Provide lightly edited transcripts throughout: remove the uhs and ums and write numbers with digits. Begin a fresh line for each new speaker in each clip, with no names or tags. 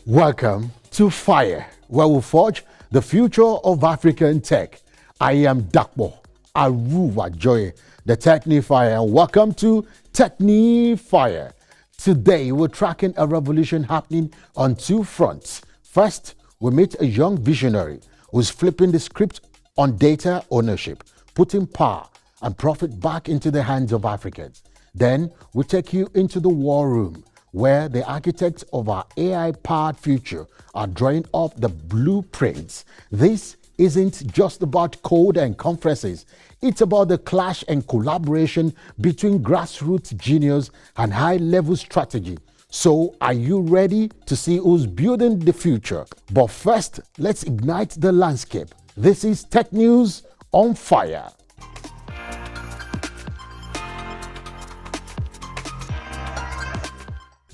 Welcome to Fire, where we forge the future of African tech. I am Dapo Aruwajoye, the TechnyFire, and welcome to TechnyFire. Today, we're tracking a revolution happening on two fronts. First, we meet a young visionary who's flipping the script on data ownership, putting power and profit back into the hands of Africans. Then, we take you into the war room, where the architects of our AI-powered future are drawing up the blueprints. This isn't just about code and conferences. It's about the clash and collaboration between grassroots genius and high-level strategy. So, are you ready to see who's building the future? But first, let's ignite the landscape. This is Tech News on Fire.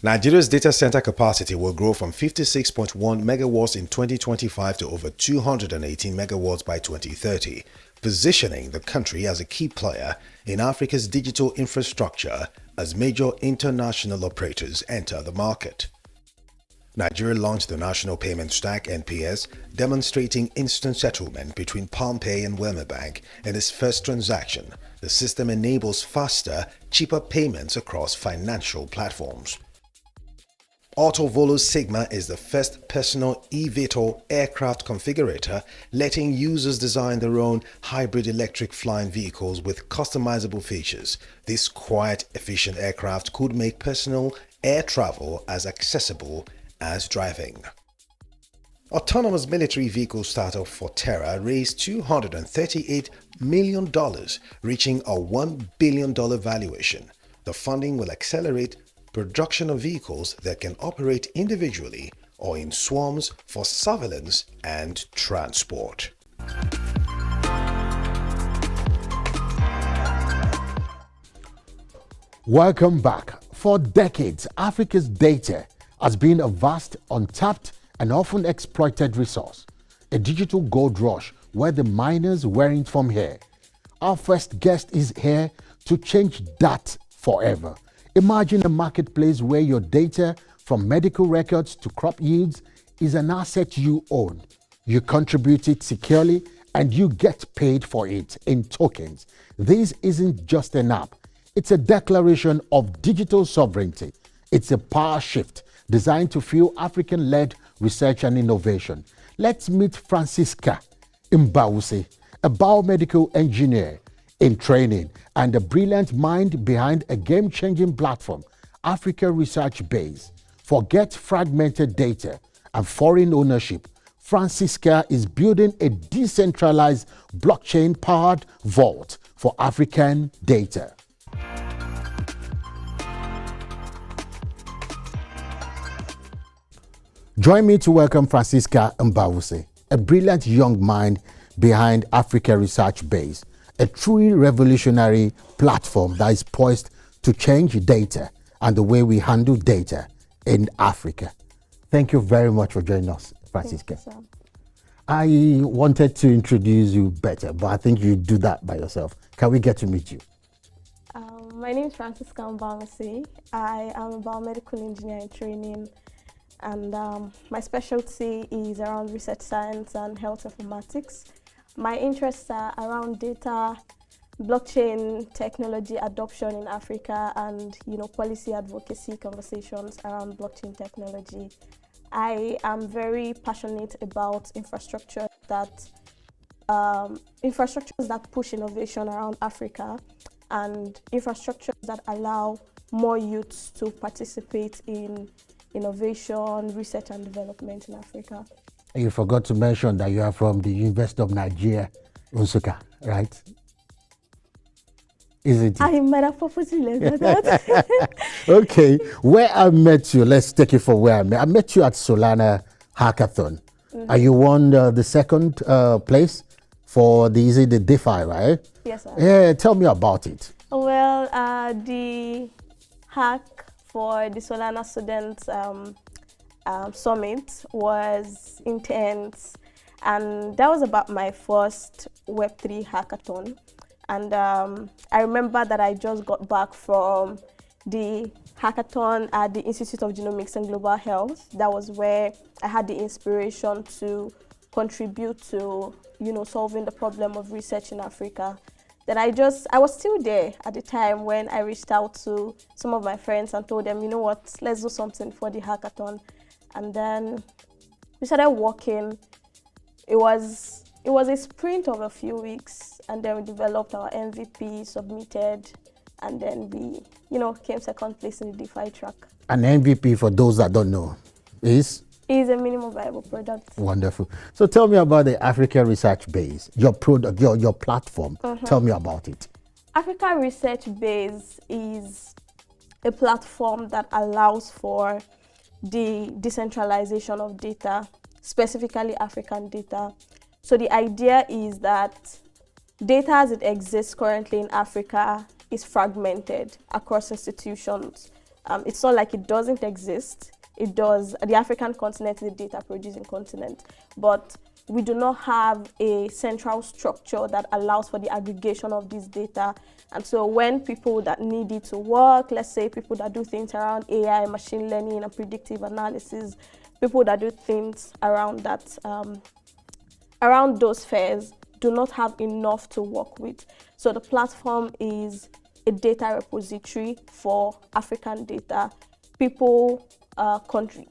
Nigeria's data center capacity will grow from 56.1 megawatts in 2025 to over 218 megawatts by 2030, positioning the country as a key player in Africa's digital infrastructure as major international operators enter the market. Nigeria launched the National Payment Stack (NPS), demonstrating instant settlement between PalmPay and Wema Bank in its first transaction. The system enables faster, cheaper payments across financial platforms. AutoVolo Sigma is the first personal eVTOL aircraft configurator, letting users design their own hybrid electric flying vehicles with customizable features. This quiet, efficient aircraft could make personal air travel as accessible as driving. Autonomous military vehicle startup Forterra raised $238 million, reaching a $1 billion valuation. The funding will accelerate production of vehicles that can operate individually or in swarms for surveillance and transport.
Welcome back. For decades, Africa's data has been a vast, untapped, and often exploited resource. A digital gold rush where the miners weren't from here. Our first guest is here to change that forever. Imagine a marketplace where your data, from medical records to crop yields, is an asset you own. You contribute it securely and you get paid for it in tokens. This isn't just an app. It's a declaration of digital sovereignty. It's a power shift designed to fuel African-led research and innovation. Let's meet Francisca Mbanwusi, a biomedical engineer in training and a brilliant mind behind a game-changing platform, Africa Research Base. Forget fragmented data and foreign ownership. Francisca is building a decentralized blockchain-powered vault for African data. Join me to welcome Francisca Mbanwusi, a brilliant young mind behind Africa Research Base, a truly revolutionary platform that is poised to change data and the way we handle data in Africa. Thank you very much for joining us, Francisca.
Thank you,
I wanted to introduce you better, but I think you do that by yourself. Can we get to meet you?
My name is Francisca Mbanwusi. I am a biomedical engineer in training, and my specialty is around research science and health informatics. My interests are around data, blockchain technology adoption in Africa, and policy advocacy conversations around blockchain technology. I am very passionate about infrastructures that push innovation around Africa, and infrastructures that allow more youths to participate in innovation, research and development in Africa.
You forgot to mention that you are from the University of Nigeria, Nsukka, right? Is it?
I might have purposely left that.
Okay, where I met you, let's take it from where I met. I met you at Solana Hackathon. And you won the second place for the DeFi, right?
Yes, sir.
Yeah, tell me about it.
Well, the hack for the Solana Students Summit was intense, and that was about my first Web3 hackathon. And I remember that I just got back from the hackathon at the Institute of Genomics and Global Health. That was where I had the inspiration to contribute to, solving the problem of research in Africa. Then I was still there at the time when I reached out to some of my friends and told them, you know what, let's do something for the hackathon. And then we started working. It was a sprint of a few weeks, and then we developed our MVP, submitted, and then we, came second place in the DeFi track.
An MVP, for those that don't know, is
a minimum viable product.
Wonderful. So tell me about the Africa Research Base, your product, your platform. Tell me about it.
Africa Research Base is a platform that allows for the decentralization of data, specifically African data. So the idea is that data as it exists currently in Africa is fragmented across institutions. It's not like it doesn't exist. It does. The African continent is a data producing continent, but we do not have a central structure that allows for the aggregation of this data. And so when people that need it to work, let's say people that do things around AI, machine learning and predictive analysis, people that do things around that, around those spheres, do not have enough to work with. So the platform is a data repository for African data.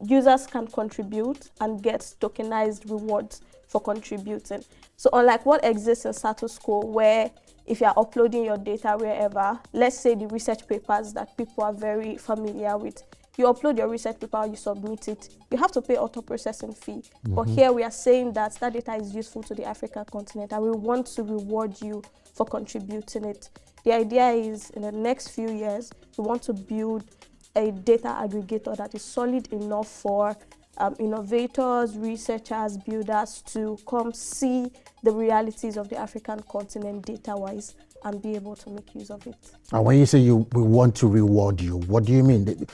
Users can contribute and get tokenized rewards for contributing. So unlike what exists in status quo, where if you are uploading your data wherever, let's say the research papers that people are very familiar with, you upload your research paper, you submit it, you have to pay auto processing fee. But here we are saying that data is useful to the African continent and we want to reward you for contributing it. The idea is in the next few years, we want to build a data aggregator that is solid enough for innovators, researchers, builders to come see the realities of the African continent data-wise and be able to make use of it.
And when you say we want to reward you, what do you mean?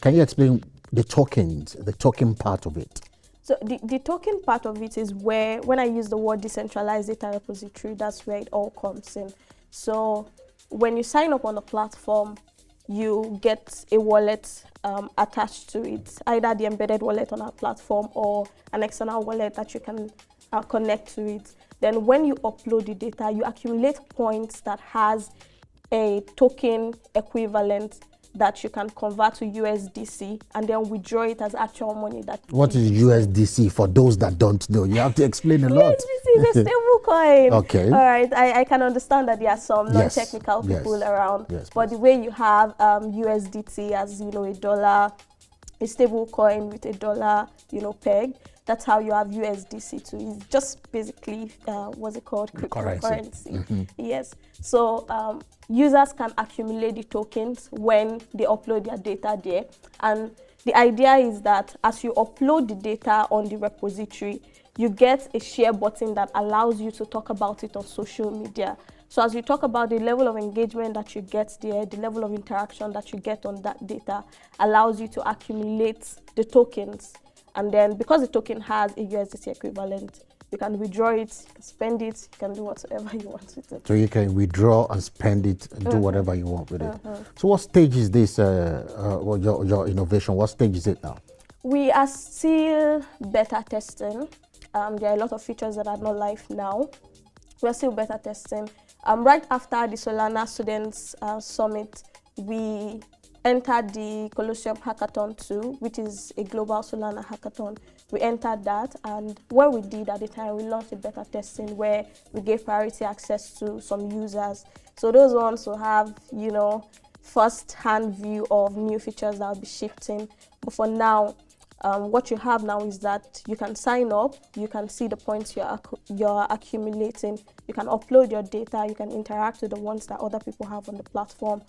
Can you explain the tokens, the token part of it?
So the token part of it is where, when I use the word decentralized data repository, that's where it all comes in. So when you sign up on the platform, you get a wallet attached to it, either the embedded wallet on our platform or an external wallet that you can connect to it. Then when you upload the data, you accumulate points that has a token equivalent that you can convert to USDC and then withdraw it as actual money.
What is USDC for those that don't know? You have to explain a lot.
USDC is a stable coin.
Okay.
All right. I can understand that there are some non-technical people around, but the way you have USDT as a dollar, a stable coin with a dollar, peg. That's how you have USDC too. It's just basically what's it called? Cryptocurrency. Yes. So users can accumulate the tokens when they upload their data there. And the idea is that as you upload the data on the repository, you get a share button that allows you to talk about it on social media. So as you talk about the level of engagement that you get there, the level of interaction that you get on that data allows you to accumulate the tokens. And then because the token has a USDC equivalent, you can withdraw it, you can spend it, you can do whatever you want with it.
So you can withdraw and spend it and do whatever you want with it. So what stage is this, your innovation, what stage is it now?
We are still beta testing. There are a lot of features that are not live now. We are still beta testing. Right after the Solana Students Summit, we entered the Colosseum Hackathon 2, which is a global Solana hackathon. We entered that, and what we did at the time, we launched a beta testing where we gave priority access to some users. So those ones will have, first-hand view of new features that will be shifting. But for now, what you have now is that you can sign up, you can see the points you're accumulating, you can upload your data, you can interact with the ones that other people have on the platform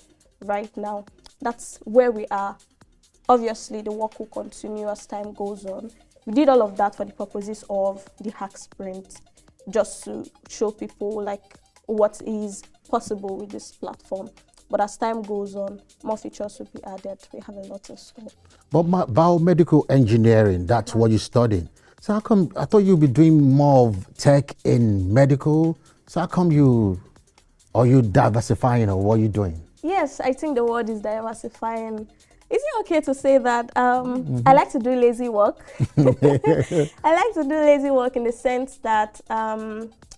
right now. That's where we are. Obviously, the work will continue as time goes on. We did all of that for the purposes of the hack sprint, just to show people what is possible with this platform. But as time goes on, more features will be added. We have a lot in store.
But biomedical engineering, that's what you're studying. So how come, I thought you'd be doing more of tech in medical. So how come are you diversifying or what are you doing?
Yes, I think the word is diversifying. Is it okay to say that I like to do lazy work? I like to do lazy work in the sense that,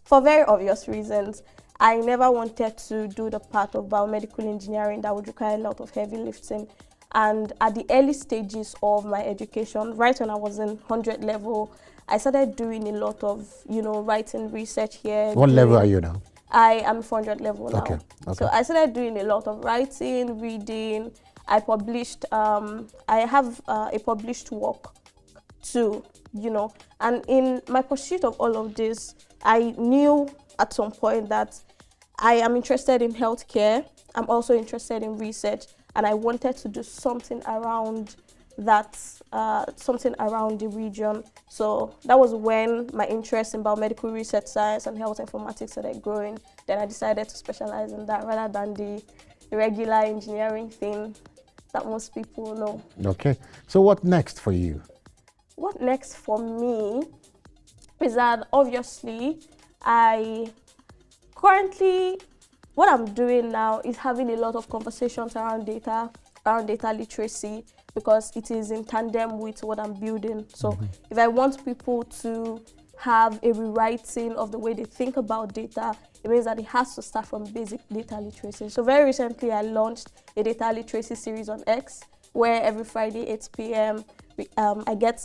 for very obvious reasons, I never wanted to do the part of biomedical engineering that would require a lot of heavy lifting. And at the early stages of my education, right when I was in 100 level, I started doing a lot of, writing research here.
What level are you now?
I am 400 level now.
Okay.
So I started doing a lot of writing, reading. I published, I have a published work too, And in my pursuit of all of this, I knew at some point that I am interested in healthcare. I'm also interested in research, and I wanted to do something around that, something around the region. So that was when my interest in biomedical research science and health informatics started growing. Then I decided to specialize in that rather than the regular engineering thing that most people know.
Okay. So what next for you?
What next for me is that obviously what I'm doing now is having a lot of conversations around data literacy, because it is in tandem with what I'm building. So if I want people to have a rewriting of the way they think about data, it means that it has to start from basic data literacy. So very recently, I launched a data literacy series on X, where every Friday, 8 p.m., I get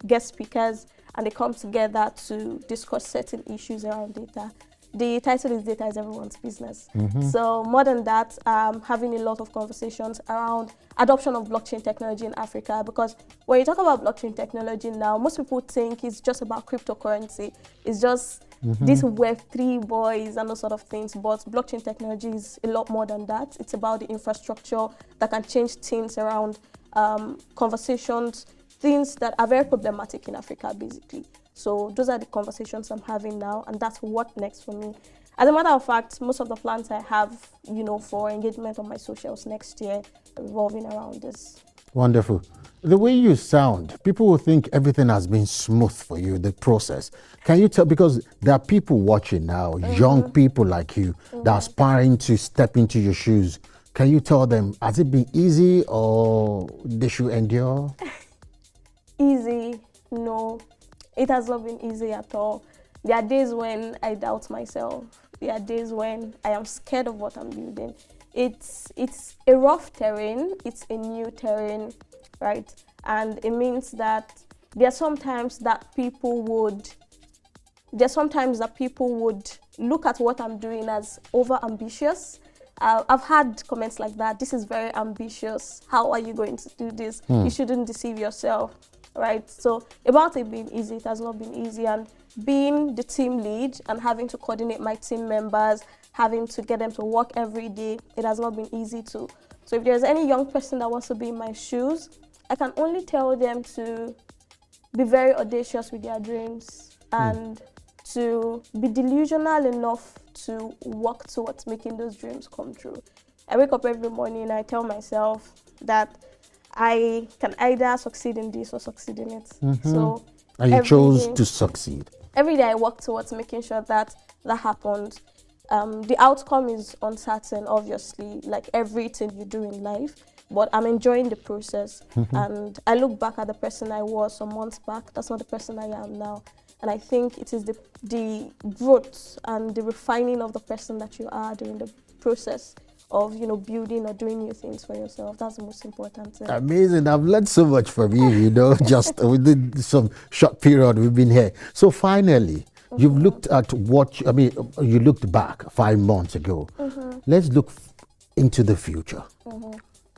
guest speakers, and they come together to discuss certain issues around data. The title is Data is Everyone's Business. So more than that, having a lot of conversations around adoption of blockchain technology in Africa, because when you talk about blockchain technology now, most people think it's just about cryptocurrency. It's just these Web3 boys and those sort of things, but blockchain technology is a lot more than that. It's about the infrastructure that can change things around conversations, things that are very problematic in Africa, basically. So those are the conversations I'm having now, and that's what next for me. As a matter of fact, most of the plans I have, for engagement on my socials next year are revolving around this.
Wonderful. The way you sound, people will think everything has been smooth for you, the process. Can you tell, because there are people watching now, young people like you, that are aspiring to step into your shoes. Can you tell them, has it been easy or they should endure?
Easy? No. It has not been easy at all. There are days when I doubt myself. There are days when I am scared of what I'm building. It's a rough terrain. It's a new terrain, right? And it means that there are sometimes that people would look at what I'm doing as over ambitious. I've had comments like that. This is very ambitious. How are you going to do this? You shouldn't deceive yourself. Right, so about it being easy, it has not been easy, and being the team lead and having to coordinate my team members, having to get them to work every day, it has not been easy too. So if there's any young person that wants to be in my shoes, I can only tell them to be very audacious with their dreams and to be delusional enough to work towards making those dreams come true. I wake up every morning and I tell myself that I can either succeed in this or succeed in it. So,
and you chose to succeed.
Every day I work towards making sure that happens. The outcome is uncertain, obviously, like everything you do in life, but I'm enjoying the process. And I look back at the person I was some months back. That's not the person I am now. And I think it is the growth and the refining of the person that you are during the process of building or doing new things for yourself. That's the most important thing.
Amazing. I've learned so much from you, just within some short period we've been here. So finally, you've looked at you looked back 5 months ago. Let's look into the future.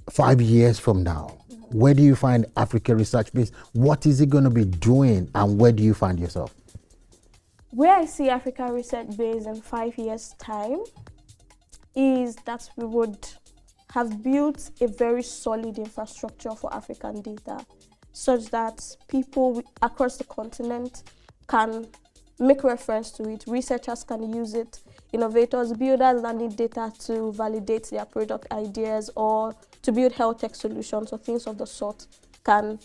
5 years from now, where do you find Africa Research Base? What is it going to be doing, and where do you find yourself?
Where I see Africa Research Base in 5 years' time is that we would have built a very solid infrastructure for African data, such that people across the continent can make reference to it, researchers can use it, innovators, builders that need data to validate their product ideas or to build health tech solutions or things of the sort can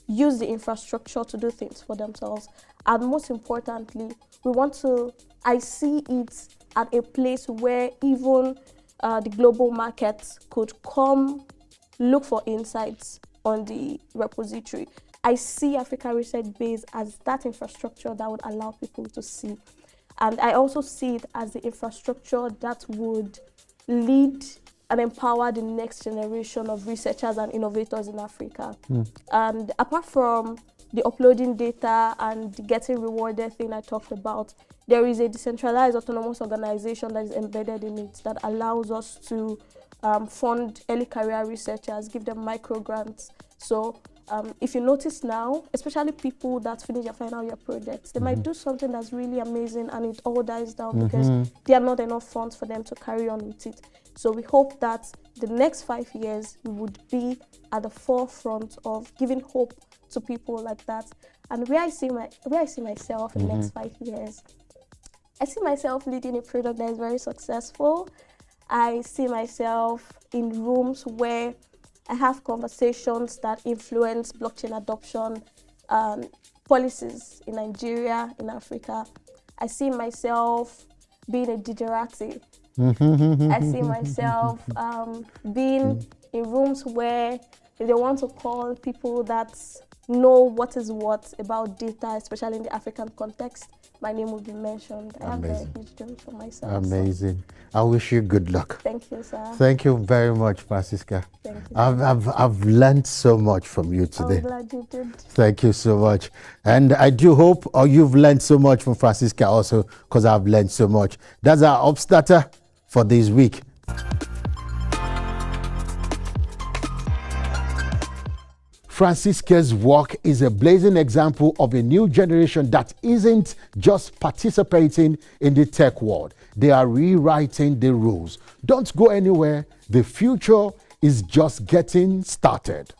use the infrastructure to do things for themselves. And most importantly, I see it at a place where even the global market could come look for insights on the repository. I see Africa Research Base as that infrastructure that would allow people to see. And I also see it as the infrastructure that would lead and empower the next generation of researchers and innovators in Africa. And apart from the uploading data and the getting rewarded thing I talked about, there is a decentralized autonomous organization that is embedded in it that allows us to fund early career researchers, give them micro grants. So if you notice now, especially people that finish their final year projects, they might do something that's really amazing and it all dies down because there are not enough funds for them to carry on with it. So we hope that the next 5 years we would be at the forefront of giving hope to people like that. And where I see myself in the next 5 years, I see myself leading a product that is very successful. I see myself in rooms where I have conversations that influence blockchain adoption, policies in Nigeria, in Africa. I see myself being a digerati. I see myself being in rooms where if they want to call people that know what is what about data, especially in the African context, my name will be mentioned. I have very huge dreams for myself.
Amazing. So. I wish you good luck.
Thank you, sir.
Thank you very much, Francisca.
Thank you.
I've learned so much from you today.
I'm glad you did.
Thank you so much. And I do hope you've learned so much from Francisca also, because I've learned so much. That's our Upstarter for this week. Francisca's work is a blazing example of a new generation that isn't just participating in the tech world. They are rewriting the rules. Don't go anywhere. The future is just getting started.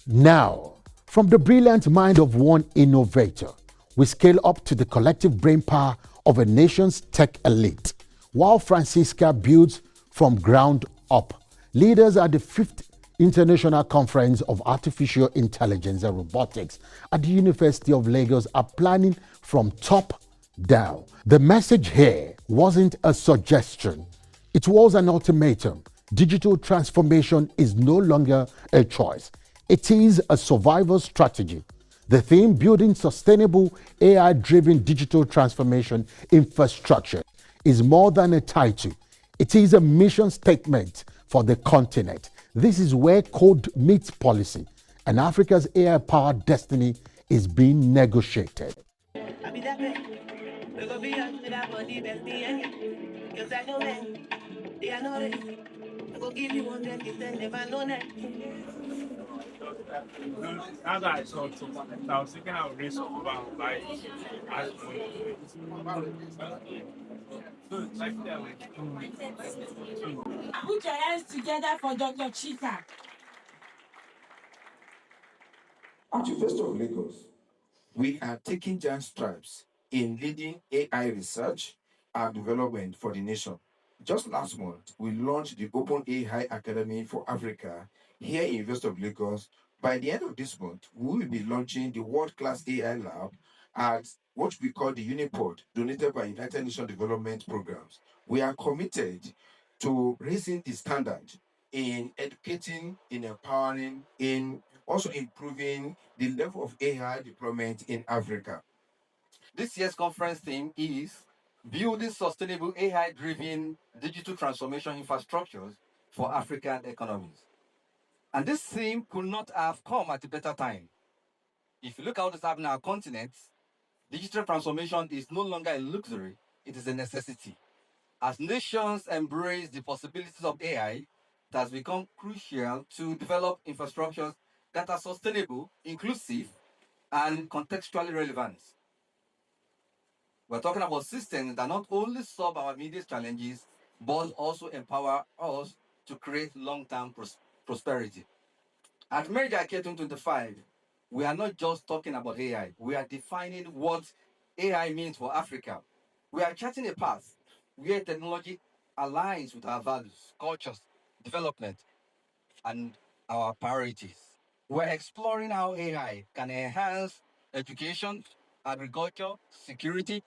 Now, from the brilliant mind of one innovator, we scale up to the collective brainpower of a nation's tech elite. While Francisca builds from ground up, leaders at the 5th International Conference of Artificial Intelligence and Robotics at the University of Lagos are planning from top down. The message here wasn't a suggestion, it was an ultimatum. Digital transformation is no longer a choice, it is a survival strategy. The theme, building sustainable AI-driven digital transformation infrastructure, is more than a title. It is a mission statement for the continent. This is where code meets policy, and Africa's AI-powered destiny is being negotiated.
As I saw, I was thinking I would raise up about like as
Put your hands together for Dr. Chika.
At University of Lagos, we are taking giant strides in leading AI research and development for the nation. Just last month, we launched the Open AI Academy for Africa here in University of Lagos. By the end of this month, we will be launching the world-class AI lab at what we call the Unipod, donated by United Nations Development Programs. We are committed to raising the standard in educating, in empowering, in also improving the level of AI deployment in Africa.
This year's conference theme is Building Sustainable AI-Driven Digital Transformation Infrastructures for African Economies. And this theme could not have come at a better time. If you look at what is happening on our continent, digital transformation is no longer a luxury, it is a necessity. As nations embrace the possibilities of AI, it has become crucial to develop infrastructures that are sustainable, inclusive, and contextually relevant. We're talking about systems that not only solve our immediate challenges, but also empower us to create long-term prosperity. At Merge ICAIR 2025, we are not just talking about AI, we are defining what AI means for Africa. We are charting a path where technology aligns with our values, cultures, development, and our priorities. We're exploring how AI can enhance education, agriculture, security,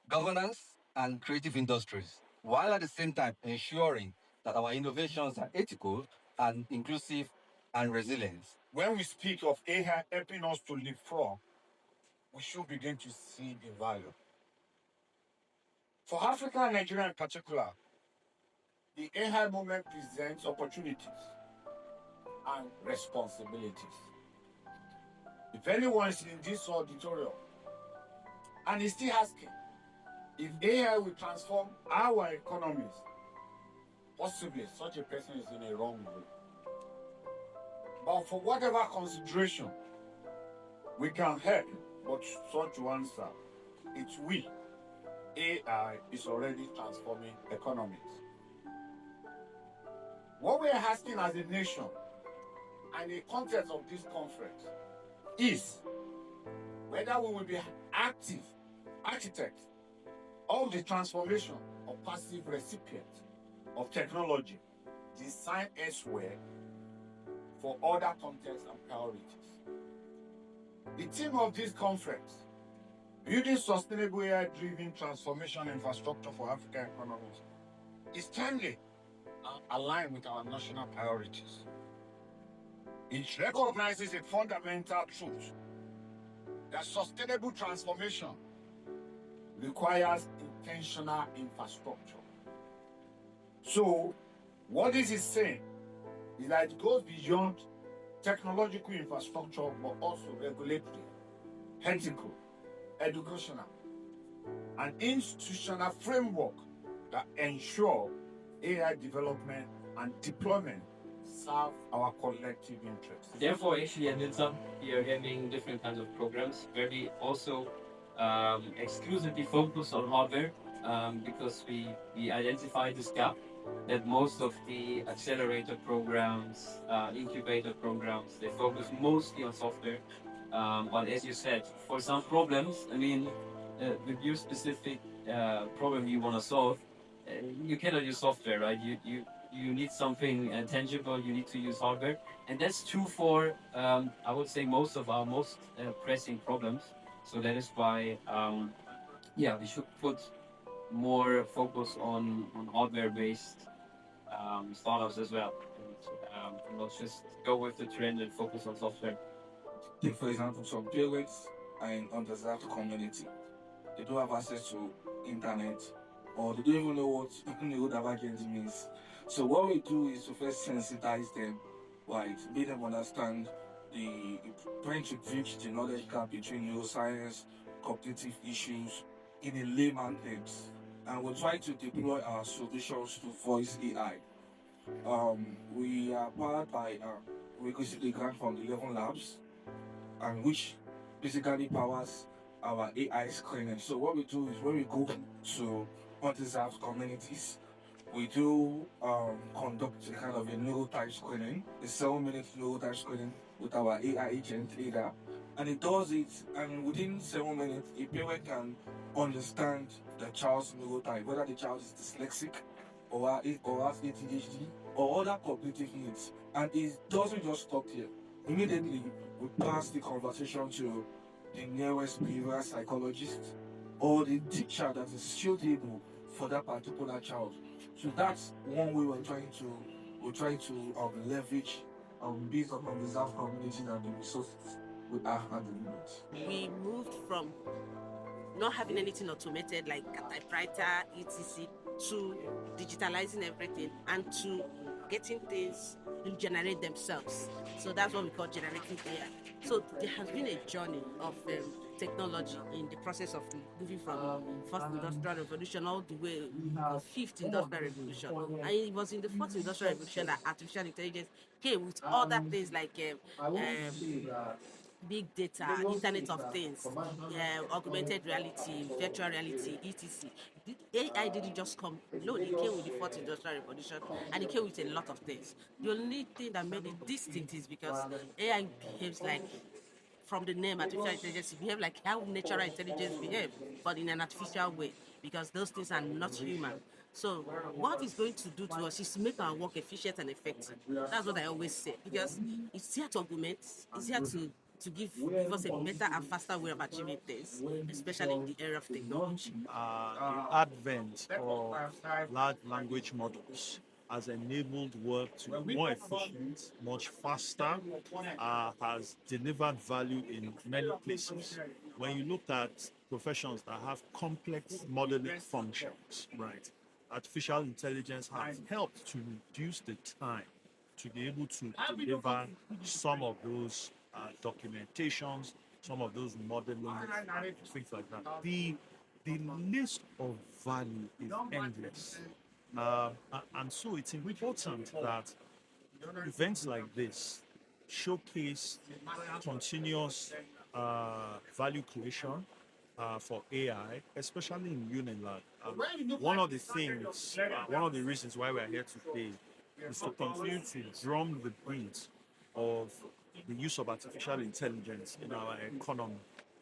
governance, and creative industries. while at the same time ensuring that our innovations are ethical and inclusive and resilient.
When we speak of AI helping us to leapfrog, we should begin to see the value. For Africa and Nigeria in particular, the AI movement presents opportunities and responsibilities. If anyone is in this auditorium and is still asking if AI will transform our economies, possibly such a person is in a wrong way. But for whatever consideration we can help, but such to answer, it's we. AI is already transforming economies. What we are asking as a nation and the context of this conference is whether we will be active architects of the transformation of passive recipients of technology designed elsewhere for other contexts and priorities. The theme of this conference, Building Sustainable AI-Driven Transformation Infrastructure for African Economies, is timely and aligned with our national priorities. It recognizes a fundamental truth that sustainable transformation requires intentional infrastructure. So, what this is saying is that it goes beyond technological infrastructure, but also regulatory, ethical, educational, and institutional framework that ensure AI development and deployment serve our collective interests.
Therefore, actually at NITSA, we are having different kinds of programs where we also exclusively focus on hardware because we identify this gap that most of the accelerator programs, incubator programs, they focus mostly on software. But as you said, for some problems, I mean, with your specific problem you want to solve, you cannot use software, right? You need something tangible, you need to use hardware. And that's true for, I would say, most of our most pressing problems. So that is why, we should put more focus on hardware-based startups as well. And not just go with the trend and focus on software.
Take, for example, some parents are in underserved community. They don't have access to internet, or they don't even know what neurodivergence means. So what we do is to first sensitize them, right? Make them understand trying to bridge the knowledge gap between neuroscience, cognitive issues in a layman terms. And we'll try to deploy our solutions to voice AI. We are powered by we received a grant from 11 labs, and which basically powers our AI screening. So what we do is when we go to underserved communities, we do conduct a kind of a neurotype screening, a 7-minute neurotype screening with our AI agent Ada, and it does it, and within 7 minutes, a parent can understand the child's neurotype, whether the child is dyslexic or has ADHD or other cognitive needs, and it doesn't just stop here. Immediately, we pass the conversation to the nearest behavioral psychologist or the teacher that is suitable for that particular child. So that's one way we're trying to leverage based on the reserve community and the resources we have at the moment.
We moved from not having anything automated like a typewriter, etc., to digitalizing everything and to getting things to generate themselves. So that's what we call generating AI. So there has been a journey of technology in the process of moving from first industrial revolution all the way to fifth industrial revolution. And it was in the fourth industrial revolution that artificial intelligence came with other things like big data, Internet of Things, augmented reality, virtual reality, etc. The AI didn't just come alone, it came with the fourth industrial revolution and it came with a lot of things. The only thing that made it distinct is because AI behaves like, from the name artificial intelligence, it behaves like how natural intelligence behaves, but in an artificial way, because those things are not human. So what it's going to do to us is to make our work efficient and effective. That's what I always say, because it's here to augment, it's here to to give us a better and faster way of achieving things, especially in the area of technology.
The advent of large language models has enabled work to be more efficient, much faster, has delivered value in many places. When you look at professions that have complex modeling functions, right, artificial intelligence has helped to reduce the time to be able to deliver some of those documentations, some of those modeling, things like that. The list of value is endless. And so it's important that events like this showcase continuous value creation for AI, especially in Unilag. One of the things, one of the reasons why we're here today is to continue to drum the beat of the use of artificial intelligence in our economy.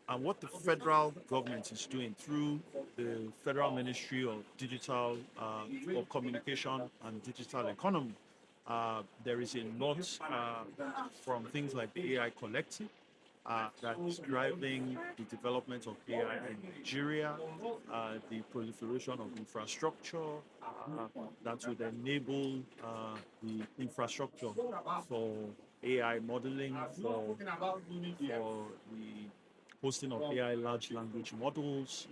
And what the federal government is doing through the Federal Ministry of Digital of Communication and Digital Economy. There is a lot from things like the AI Collective that is driving the development of AI in Nigeria, the proliferation of infrastructure that would enable the infrastructure for AI modeling, for the hosting of AI large language models,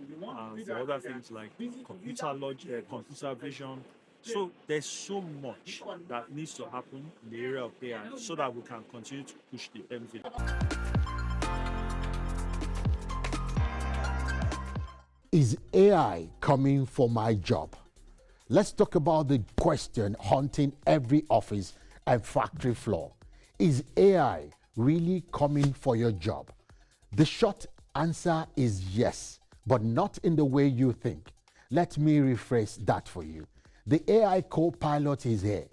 for other things like computer logic, computer vision. So there's so much that needs to happen in the area of AI so that we can continue to push the envelope.
Is AI coming for my job? Let's talk about the question haunting every office and factory floor. Is AI really coming for your job? The short answer is yes, but not in the way you think. Let me rephrase that for you. The AI co-pilot is here.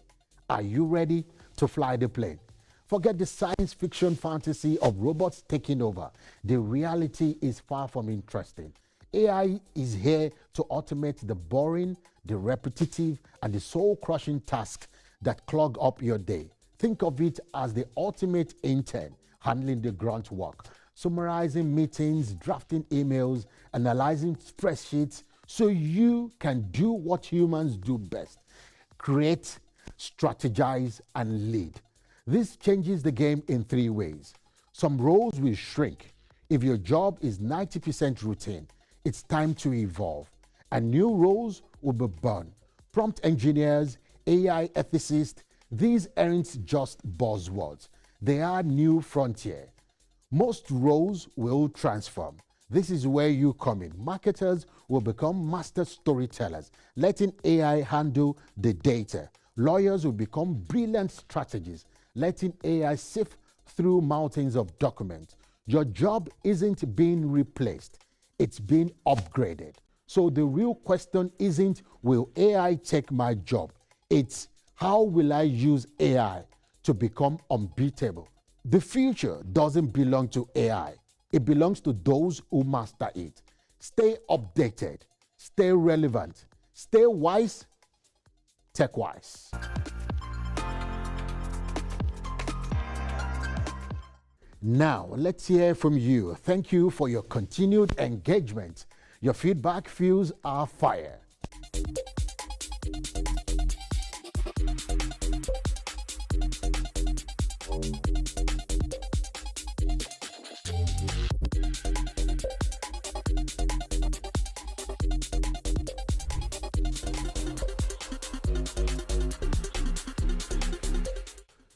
Are you ready to fly the plane? Forget the science fiction fantasy of robots taking over. The reality is far from interesting. AI is here to automate the boring, the repetitive, and the soul-crushing tasks that clog up your day. Think of it as the ultimate intern handling the grunt work, summarizing meetings, drafting emails, analyzing spreadsheets, so you can do what humans do best: create, strategize, and lead. This changes the game in three ways. Some roles will shrink. If your job is 90% routine, it's time to evolve, and new roles will be born. Prompt engineers, AI ethicists, these aren't just buzzwords. They are new frontier. Most roles will transform. This is where you come in. Marketers will become master storytellers, letting AI handle the data. Lawyers will become brilliant strategists, letting AI sift through mountains of documents. Your job isn't being replaced, it's being upgraded. So the real question isn't, will AI take my job? It's, how will I use AI to become unbeatable? The future doesn't belong to AI. It belongs to those who master it. Stay updated, stay relevant, stay wise, tech-wise. Now, let's hear from you. Thank you for your continued engagement. Your feedback fuels our fire.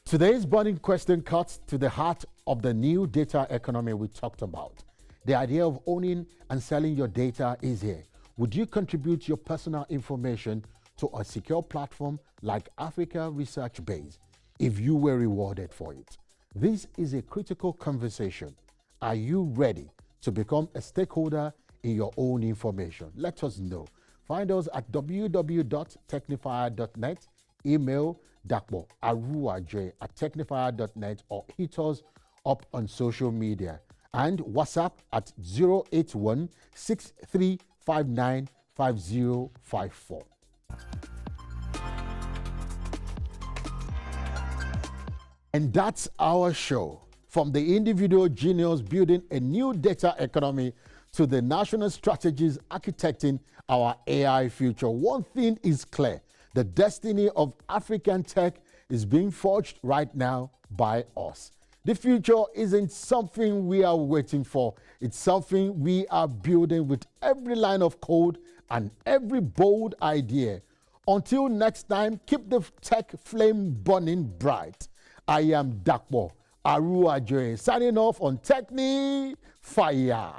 Today's burning question cuts to the heart of the new data economy we talked about. The idea of owning and selling your data is here. Would you contribute your personal information to a secure platform like Africa Research Base if you were rewarded for it? This is a critical conversation. Are you ready to become a stakeholder in your own information? Let us know. Find us at www.technyfire.net, email Dapo Aruwajoye at technyfire.net, or hit us up on social media, and WhatsApp at 081-6359-5054. And that's our show. from the individual genius building a new data economy to the national strategies architecting our AI future. One thing is clear: the destiny of African tech is being forged right now by us. The future isn't something we are waiting for. It's something we are building with every line of code and every bold idea. Until next time, keep the tech flame burning bright. I am Dapo Aruwajoye, signing off on TechnyFire.